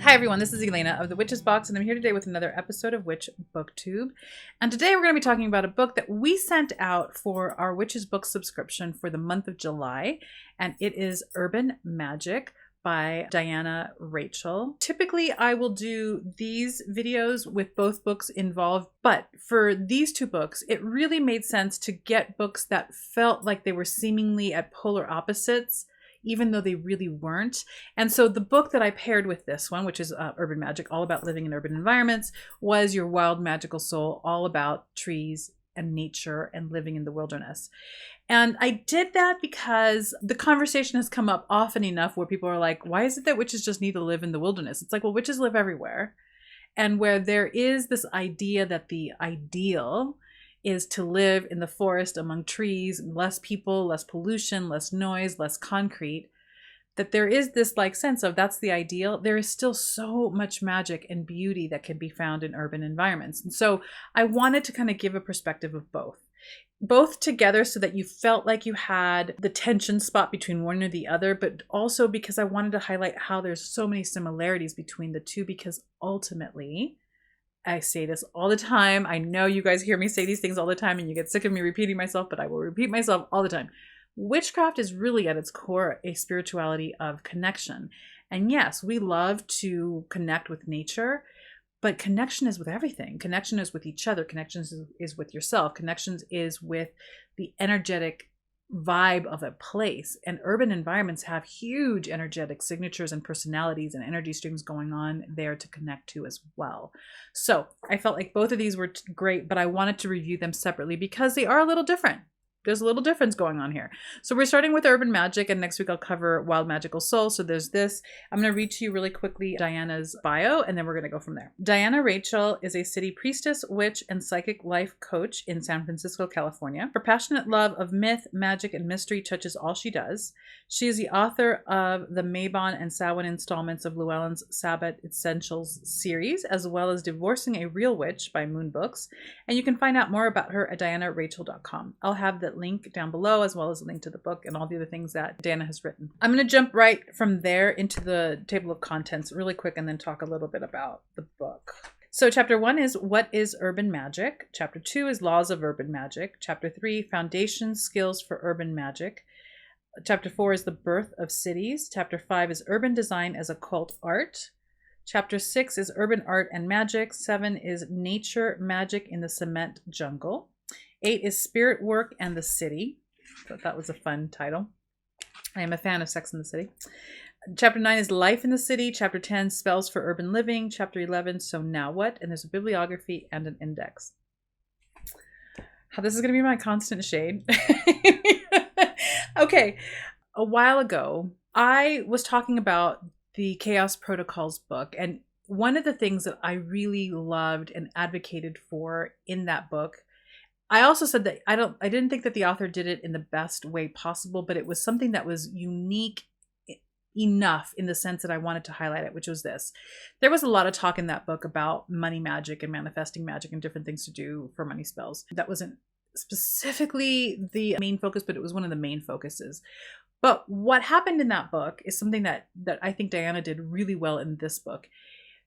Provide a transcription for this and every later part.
Hi everyone, this is Elena of the Witch's Box, and I'm here today with another episode of Witch Booktube. And today we're going to be talking about a book that we sent out for our Witch's Book subscription for the month of July, and it is Urban Magick by Diana Rajchel. Typically, I will do these videos with both books involved, but for these two books, it really made sense to get books that felt like they were seemingly at polar opposites, even though they really weren't. And so the book that I paired with this one, which is Urban Magick, all about living in urban environments, was Your Wild Magical Soul, all about trees and nature and living in the wilderness. And I did that because the conversation has come up often enough where people are like, why is it that witches just need to live in the wilderness? It's like, well, witches live everywhere. And where there is this idea that the ideal is to live in the forest among trees, less people, less pollution, less noise, less concrete, that there is this like sense of that's the ideal. There is still so much magic and beauty that can be found in urban environments. And so I wanted to kind of give a perspective of both together so that you felt like you had the tension spot between one or the other, but also because I wanted to highlight how there's so many similarities between the two, because ultimately, I say this all the time. I know you guys hear me say these things all the time and you get sick of me repeating myself, but I will repeat myself all the time. Witchcraft is really at its core a spirituality of connection. And yes, we love to connect with nature, but connection is with everything. Connection is with each other. Connection is with yourself. Connection is with the energetic vibe of a place. And urban environments have huge energetic signatures and personalities and energy streams going on there to connect to as well. So I felt like both of these were great, but I wanted to review them separately because they are a little different. There's a little difference going on here. So we're starting with Urban Magick, and next week I'll cover Wild Magical Soul. So there's this. I'm going to read to you really quickly Diana's bio, and then we're going to go from there. Diana Rajchel is a city priestess, witch, and psychic life coach in San Francisco, California. Her passionate love of myth, magic, and mystery touches all she does. She is the author of the Mabon and Samhain installments of Llewellyn's Sabbath Essentials series, as well as Divorcing a Real Witch by Moon Books. And you can find out more about her at dianarachel.com. I'll have the link down below, as well as a link to the book and all the other things that Diana has written. I'm going to jump right from there into the table of contents really quick and then talk a little bit about the book. So chapter 1 is What is Urban Magick? Chapter 2 is Laws of Urban Magick. Chapter 3, Foundation Skills for Urban Magick. Chapter 4 is The Birth of Cities. Chapter 5 is Urban Design as Occult Art. Chapter 6 is Urban Art and Magic. 7 is Nature Magic in the Cement Jungle. 8 is Spirit Work and the City. Thought that was a fun title. I am a fan of Sex and the City. Chapter 9 is Life in the City. Chapter 10, Spells for Urban Living. Chapter 11, So Now What? And there's a bibliography and an index. This is going to be my constant shade. Okay, a while ago, I was talking about the Chaos Protocols book, and one of the things that I really loved and advocated for in that book, I also said that I didn't think that the author did it in the best way possible, but it was something that was unique enough in the sense that I wanted to highlight it, which was this. There was a lot of talk in that book about money magic and manifesting magic and different things to do for money spells. That wasn't specifically the main focus, but it was one of the main focuses. But what happened in that book is something that I think Diana did really well in this book.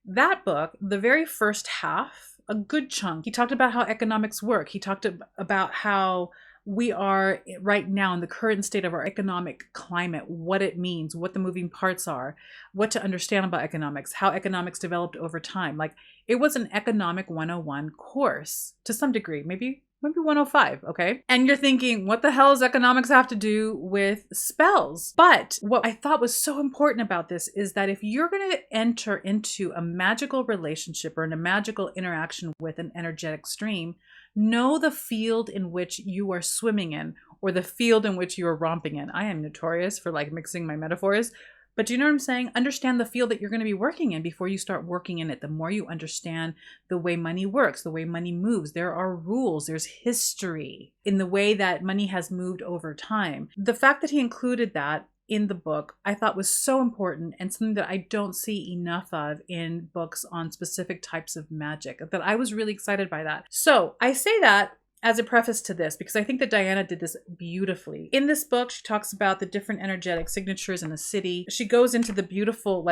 That book, the very first half, a good chunk, he talked about how economics work. He talked about how we are right now in the current state of our economic climate, what it means, what the moving parts are, what to understand about economics, how economics developed over time. Like, it was an economic 101 course to some degree, maybe 105, okay? And you're thinking, what the hell does economics have to do with spells? But what I thought was so important about this is that if you're going to enter into a magical relationship or in a magical interaction with an energetic stream, know the field in which you are swimming in or the field in which you are romping in. I am notorious for like mixing my metaphors. But do you know what I'm saying? Understand the field that you're going to be working in before you start working in it. The more you understand the way money works, the way money moves, there are rules, there's history in the way that money has moved over time. The fact that he included that in the book, I thought was so important and something that I don't see enough of in books on specific types of magic, that I was really excited by that. So I say that as a preface to this, because I think that Diana did this beautifully. In this book, she talks about the different energetic signatures in a city. She goes into the beautiful,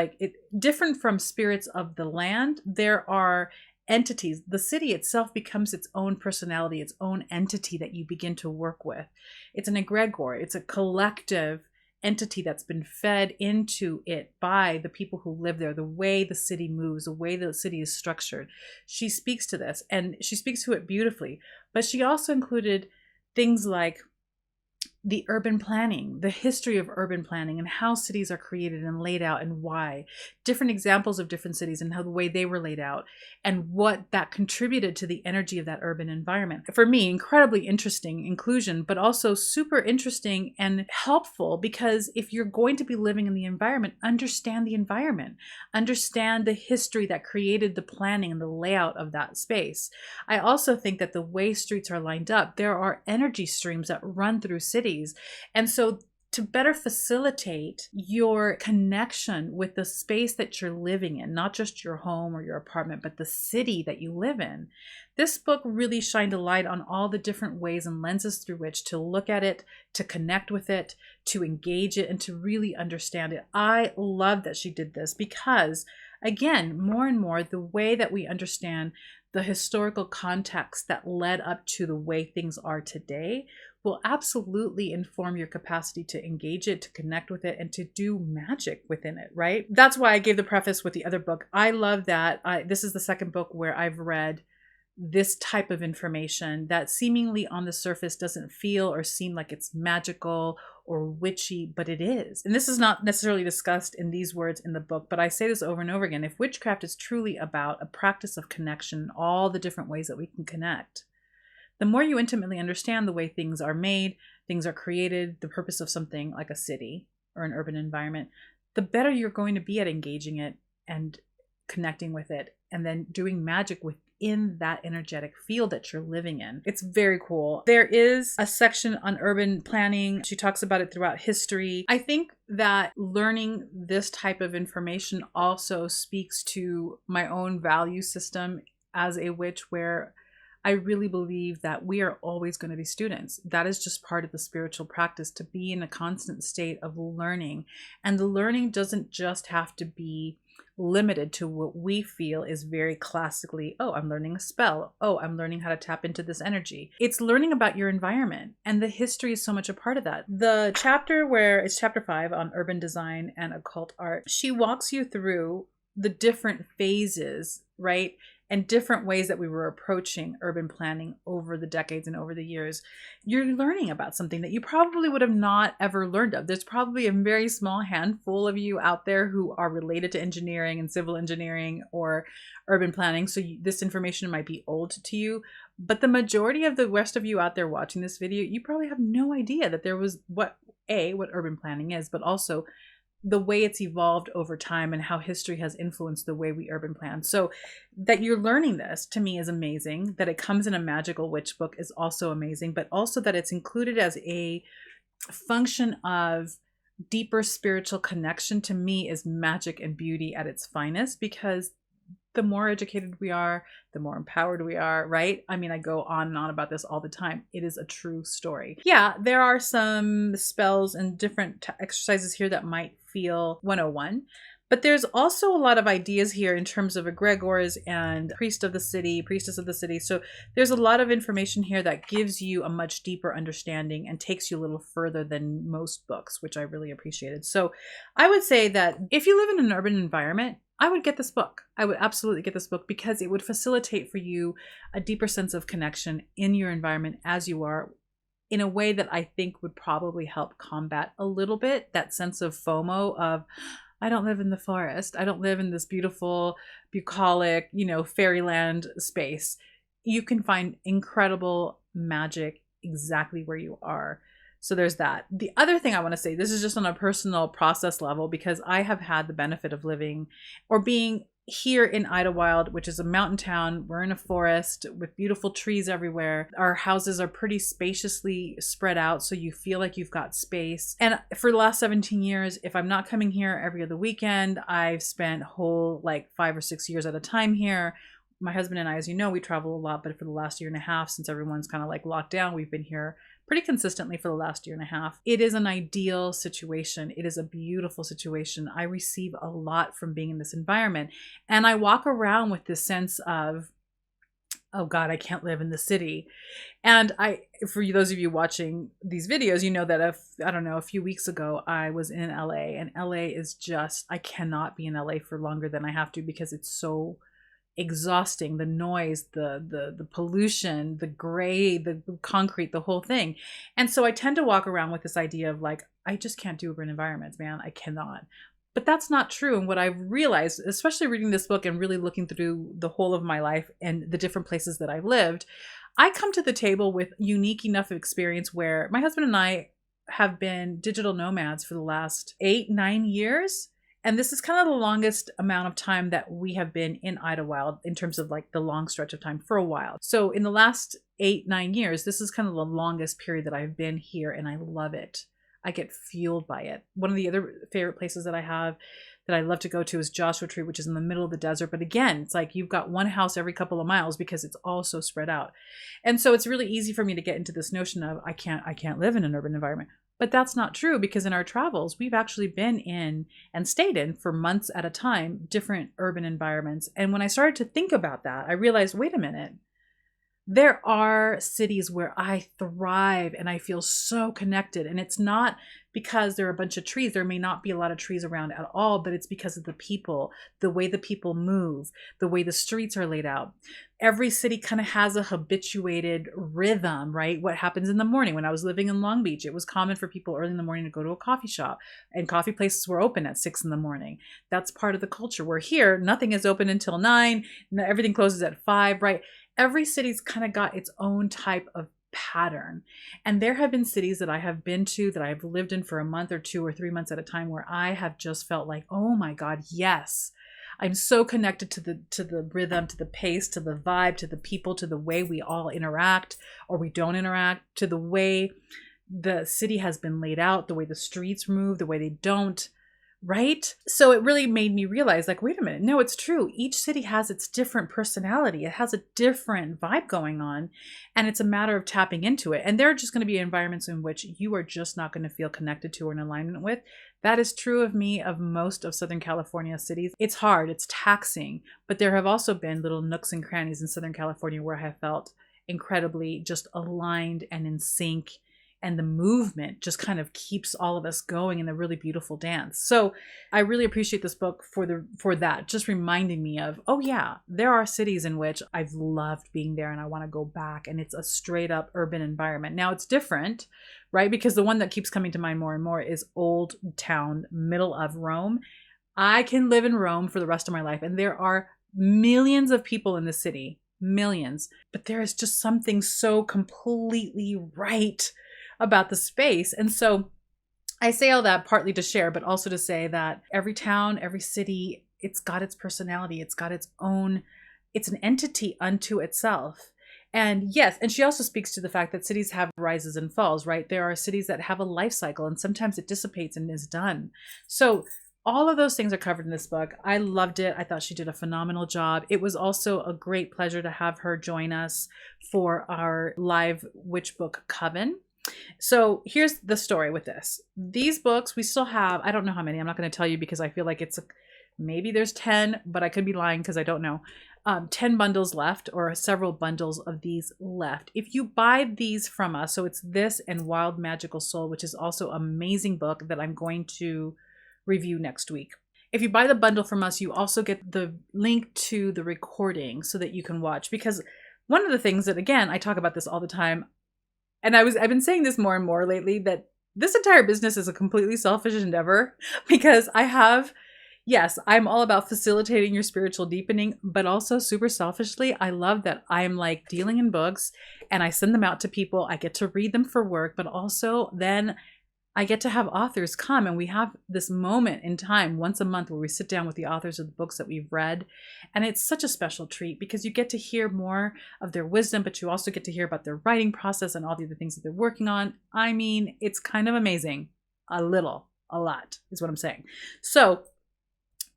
different from spirits of the land, there are entities. The city itself becomes its own personality, its own entity that you begin to work with. It's an egregore. It's a collective entity that's been fed into it by the people who live there, the way the city moves, the way the city is structured. She speaks to this, and she speaks to it beautifully. But she also included things like the urban planning, the history of urban planning, and how cities are created and laid out, and why. Different examples of different cities and how the way they were laid out, and what that contributed to the energy of that urban environment. For me, incredibly interesting inclusion, but also super interesting and helpful, because if you're going to be living in the environment, understand the environment, understand the history that created the planning and the layout of that space. I also think that the way streets are lined up, there are energy streams that run through cities. And so to better facilitate your connection with the space that you're living in, not just your home or your apartment, but the city that you live in, this book really shined a light on all the different ways and lenses through which to look at it, to connect with it, to engage it, and to really understand it. I love that she did this because, again, more and more, the way that we understand the historical context that led up to the way things are today will absolutely inform your capacity to engage it, to connect with it, and to do magic within it, right? That's why I gave the preface with the other book. I love that. This is the second book where I've read this type of information that seemingly on the surface doesn't feel or seem like it's magical or witchy, but it is. And this is not necessarily discussed in these words in the book, but I say this over and over again. If witchcraft is truly about a practice of connection, all the different ways that we can connect, the more you intimately understand the way things are made, things are created, the purpose of something like a city or an urban environment, the better you're going to be at engaging it and connecting with it, and then doing magic within that energetic field that you're living in. It's very cool. There is a section on urban planning. She talks about it throughout history. I think that learning this type of information also speaks to my own value system as a witch, where I really believe that we are always going to be students. That is just part of the spiritual practice, to be in a constant state of learning. And the learning doesn't just have to be limited to what we feel is very classically, oh, I'm learning a spell. Oh, I'm learning how to tap into this energy. It's learning about your environment, and the history is so much a part of that. The chapter where it's chapter 5 on urban design and occult art, she walks you through the different phases, right? And different ways that we were approaching urban planning over the decades and over the years. You're learning about something that you probably would have not ever learned of. There's probably a very small handful of you out there who are related to engineering and civil engineering or urban planning. So this information might be old to you, but the majority of the rest of you out there watching this video, you probably have no idea that there was what urban planning is, but also the way it's evolved over time and how history has influenced the way we urban plan. So that you're learning this, to me, is amazing. That it comes in a magical witch book is also amazing, but also that it's included as a function of deeper spiritual connection, to me, is magic and beauty at its finest, because the more educated we are, the more empowered we are, right? I mean, I go on and on about this all the time. It is a true story. Yeah, there are some spells and different exercises here that might feel 101, but there's also a lot of ideas here in terms of egregores and priestess of the city. So there's a lot of information here that gives you a much deeper understanding and takes you a little further than most books, which I really appreciated. So I would say that if you live in an urban environment, I would get this book. I would absolutely get this book, because it would facilitate for you a deeper sense of connection in your environment as you are, in a way that I think would probably help combat a little bit that sense of FOMO of, I don't live in the forest. I don't live in this beautiful, bucolic, fairyland space. You can find incredible magic exactly where you are. So there's that. The other thing I want to say, this is just on a personal process level, because I have had the benefit of living or being here in Idyllwild, which is a mountain town. We're in a forest with beautiful trees everywhere. Our houses are pretty spaciously spread out, so you feel like you've got space. And for the last 17 years, if I'm not coming here every other weekend, I've spent whole 5 or 6 years at a time here. my husband and I, as you know, we travel a lot, but for the last year and a half, since everyone's kind of like locked down, we've been here pretty consistently for the last year and a half. It is an ideal situation. It is a beautiful situation. I receive a lot from being in this environment. And I walk around with this sense of, oh God, I can't live in the city. And for those of you watching these videos, you know that a few weeks ago, I was in LA, and LA is just, I cannot be in LA for longer than I have to because it's so exhausting. The noise, the pollution, the gray, the concrete, the whole thing. And so I tend to walk around with this idea of like, I just can't do urban environments, man. I cannot. But that's not true. And what I've realized, especially reading this book and really looking through the whole of my life and the different places that I've lived, I come to the table with unique enough experience where my husband and I have been digital nomads for the last 8-9 years. And this is kind of the longest amount of time that we have been in Idyllwild in terms of like the long stretch of time for a while. So in the last 8-9 years, this is kind of the longest period that I've been here, and I love it. I get fueled by it. One of the other favorite places that I have that I love to go to is Joshua Tree, which is in the middle of the desert. But again, it's like you've got one house every couple of miles because it's all so spread out. And so it's really easy for me to get into this notion of I can't live in an urban environment. But that's not true, because in our travels, we've actually been in and stayed in for months at a time, different urban environments. And when I started to think about that, I realized, wait a minute. There are cities where I thrive and I feel so connected. And it's not because there are a bunch of trees. There may not be a lot of trees around at all, but it's because of the people, the way the people move, the way the streets are laid out. Every city kind of has a habituated rhythm, right? What happens in the morning? When I was living in Long Beach, it was common for people early in the morning to go to a coffee shop, and coffee places were open at 6 a.m. That's part of the culture. Where here, nothing is open until 9. Everything closes at 5, right? Every city's kind of got its own type of pattern. And there have been cities that I have been to that I've lived in for a month or 2 or 3 months at a time where I have just felt like, oh my God, yes. I'm so connected to the rhythm, to the pace, to the vibe, to the people, to the way we all interact or we don't interact, to the way the city has been laid out, the way the streets move, the way they don't. Right? So it really made me realize, like, wait a minute. No, it's true. Each city has its different personality. It has a different vibe going on, and it's a matter of tapping into it. And there are just going to be environments in which you are just not going to feel connected to or in alignment with. That is true of me, of most of Southern California cities. It's hard. It's taxing. But there have also been little nooks and crannies in Southern California where I have felt incredibly just aligned and in sync. And the movement just kind of keeps all of us going in a really beautiful dance. So I really appreciate this book for that, just reminding me of, oh yeah, there are cities in which I've loved being there and I want to go back, and it's a straight up urban environment. Now it's different, right? Because the one that keeps coming to mind more and more is Old Town, middle of Rome. I can live in Rome for the rest of my life, and there are millions of people in the city, millions, but there is just something so completely right about the space. And so I say all that partly to share, but also to say that every town, every city, it's got its personality. It's got its own, it's an entity unto itself. And yes, and she also speaks to the fact that cities have rises and falls, right? There are cities that have a life cycle, and sometimes it dissipates and is done. So all of those things are covered in this book. I loved it. I thought she did a phenomenal job. It was also a great pleasure to have her join us for our live Witch Book Coven. So here's the story with this. These books, we still have, I don't know how many. I'm not going to tell you because I feel like maybe there's 10, but I could be lying because I don't know. 10 bundles left, or several bundles of these left. If you buy these from us, so it's this and Wild Magical Soul, which is also an amazing book that I'm going to review next week. If you buy the bundle from us, you also get the link to the recording so that you can watch. Because one of the things that, again, I talk about this all the time, and I've been saying this more and more lately, that this entire business is a completely selfish endeavor, because yes, I'm all about facilitating your spiritual deepening, but also super selfishly, I love that I'm like dealing in books and I send them out to people. I get to read them for work, but also then I get to have authors come, and we have this moment in time once a month where we sit down with the authors of the books that we've read. And it's such a special treat because you get to hear more of their wisdom, but you also get to hear about their writing process and all the other things that they're working on. I mean, it's kind of amazing. A lot is what I'm saying. So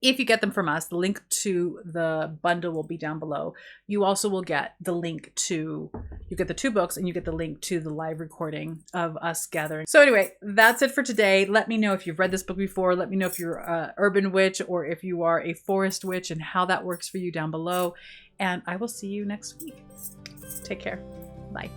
If you get them from us, the link to the bundle will be down below. You also will get the link to, you get the 2 books and you get the link to the live recording of us gathering. So anyway, that's it for today. Let me know if you've read this book before. Let me know if you're an urban witch or if you are a forest witch and how that works for you down below. And I will see you next week. Take care. Bye.